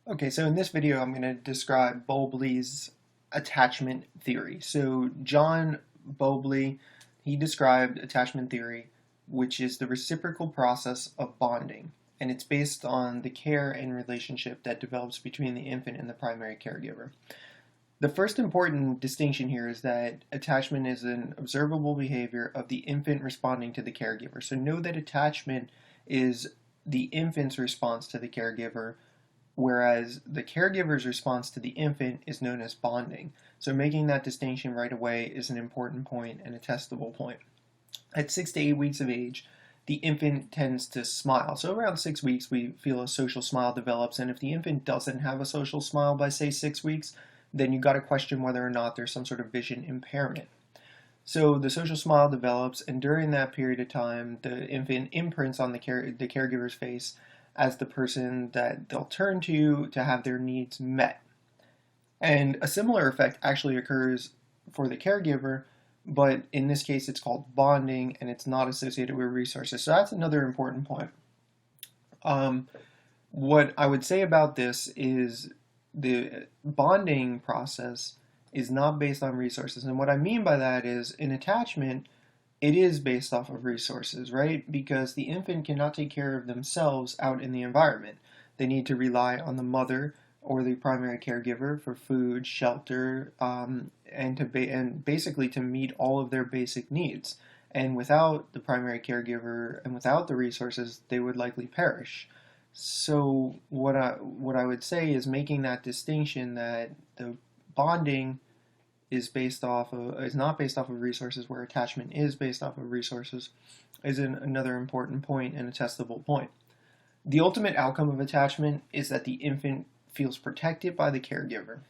Okay, so in this video, I'm going to describe Bowlby's attachment theory. So John Bowlby, he described attachment theory, which is the reciprocal process of bonding, and it's based on the care and relationship that develops between the infant and the primary caregiver. The first important distinction here is that attachment is an observable behavior of the infant responding to the caregiver. So know that attachment is the infant's response to the caregiver, whereas the caregiver's response to the infant is known as bonding. So making that distinction right away is an important point and a testable point. At 6 to 8 weeks of age, the infant tends to smile. So around 6 weeks, we feel a social smile develops, and if the infant doesn't have a social smile by, say, 6 weeks, then you got to question whether or not there's some sort of vision impairment. So the social smile develops, and during that period of time, the infant imprints on the caregiver's face as the person that they'll turn to have their needs met. And a similar effect actually occurs for the caregiver, but in this case it's called bonding and it's not associated with resources. So that's another important point. What I would say about this is the bonding process is not based on resources. And what I mean by that is in attachment, it is based off of resources, right? Because the infant cannot take care of themselves out in the environment. They need to rely on the mother or the primary caregiver for food, shelter, and basically to meet all of their basic needs. And without the primary caregiver and without the resources, they would likely perish. So what I would say is making that distinction that the bonding is not based off of resources, where attachment is based off of resources, is another important point and a testable point. The ultimate outcome of attachment is that the infant feels protected by the caregiver.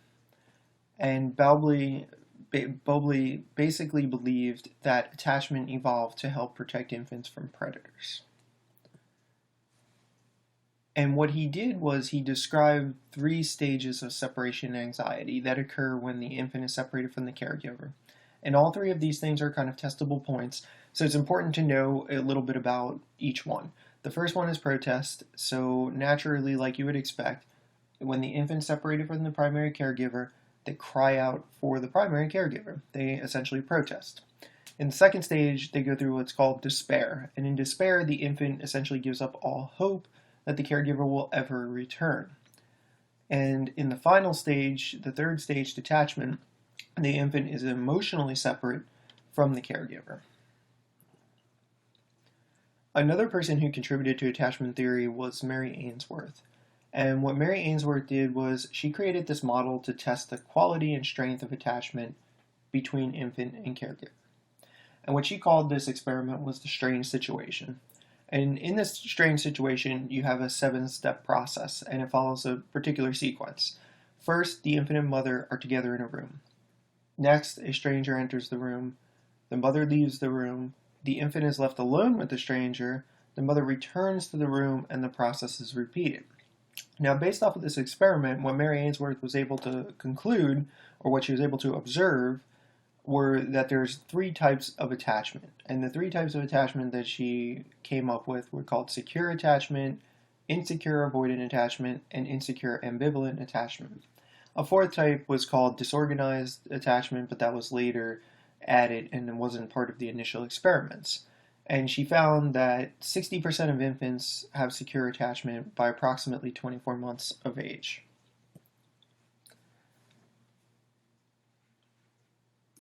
And Bowlby basically believed that attachment evolved to help protect infants from predators. And what he did was he described 3 stages of separation anxiety that occur when the infant is separated from the caregiver. And all 3 of these things are kind of testable points, so it's important to know a little bit about each one. The first one is protest. So naturally, like you would expect, when the infant is separated from the primary caregiver, they cry out for the primary caregiver. They essentially protest. In the second stage, they go through what's called despair. And in despair, the infant essentially gives up all hope that the caregiver will ever return. And in the final stage, the third stage, detachment, the infant is emotionally separate from the caregiver. Another person who contributed to attachment theory was Mary Ainsworth. And what Mary Ainsworth did was she created this model to test the quality and strength of attachment between infant and caregiver. And what she called this experiment was the strange situation. And in this strange situation, you have a 7-step process, and it follows a particular sequence. First, the infant and mother are together in a room. Next, a stranger enters the room. The mother leaves the room. The infant is left alone with the stranger. The mother returns to the room, and the process is repeated. Now, based off of this experiment, what Mary Ainsworth was able to conclude, or what she was able to observe, were that there's 3 types of attachment. And the 3 types of attachment that she came up with were called secure attachment, insecure avoidant attachment, and insecure ambivalent attachment. A 4th type was called disorganized attachment, but that was later added and wasn't part of the initial experiments. And she found that 60% of infants have secure attachment by approximately 24 months of age.